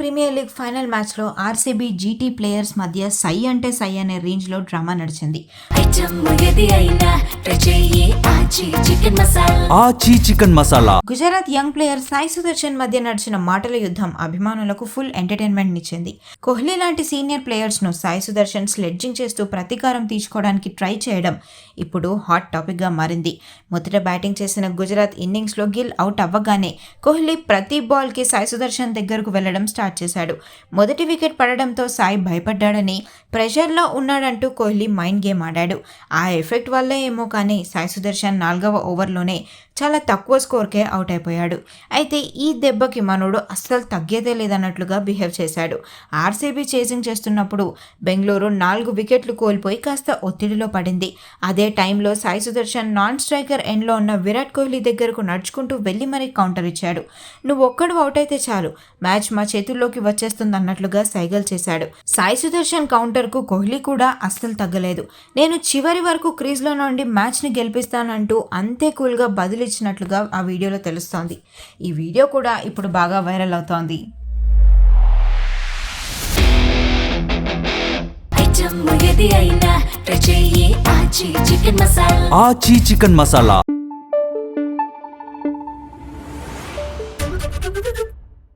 Premier league final మ్యాచ్లో RCB GT players మధ్య సై అంటే సై అనే రేంజ్లో డ్రామా నడిచింది. గుజరాత్ యంగ్ ప్లేయర్ సాయి సుదర్శన్ మధ్య నడిచిన మాటల యుద్ధం అభిమానులకు ఫుల్ ఎంటర్టైన్మెంట్ నిచ్చింది. కోహ్లీ లాంటి సీనియర్ ప్లేయర్స్ ను సాయి సుదర్శన్ స్లెడ్జింగ్ చేస్తూ ప్రతీకారం తీర్చుకోవడానికి ట్రై చేయడం ఇప్పుడు హాట్ టాపిక్ గా మారింది. మొదట బ్యాటింగ్ చేసిన గుజరాత్ ఇన్నింగ్స్ లో గిల్ అవుట్ అవ్వగానే కోహ్లీ ప్రతి బాల్ కి సాయి సుదర్శన్ దగ్గరకు వెళ్లడం స్టార్ట్ చేశాడు. మొదటి వికెట్ పడడంతో సాయి భయపడ్డాడని, ప్రెషర్లో ఉన్నాడంటూ కోహ్లీ మైండ్ గేమ్ ఆడాడు. ఆ ఎఫెక్ట్ వల్లే ఏమో కానీ సాయి సుదర్శన్ 4వ ఓవర్లోనే చాలా తక్కువ స్కోర్కే అవుట్ అయిపోయాడు. అయితే ఈ దెబ్బకి మనోడు అస్సలు తగ్గేదే లేదన్నట్లుగా బిహేవ్ చేశాడు. ఆర్సీబీ చేసింగ్ చేస్తున్నప్పుడు బెంగళూరు 4 వికెట్లు కోల్పోయి కాస్త ఒత్తిడిలో పడింది. అదే టైంలో సాయి సుదర్శన్ నాన్ స్ట్రైకర్ ఎండ్లో ఉన్న విరాట్ కోహ్లీ దగ్గరకు నడుచుకుంటూ వెళ్ళి మరీ కౌంటర్ ఇచ్చాడు. నువ్వు ఒక్కడు అవుట్ అయితే చాలు, మ్యాచ్ మా చేతుల్లోకి వచ్చేస్తుంది అన్నట్లుగా సైగల్ చేశాడు. సాయి సుదర్శన్ కౌంటర్కు కోహ్లీ కూడా అస్సలు తగ్గలేదు. నేను చివరి వరకు క్రీజ్లో నుండి మ్యాచ్ని గెలిపిస్తానంటూ అంతే కూల్గా బదులిచ్చినట్లుగా ఆ వీడియోలో తెలుస్తోంది. ఈ వీడియో కూడా ఇప్పుడు బాగా వైరల్ అవుతోంది. ఆచి చికెన్ మసాలా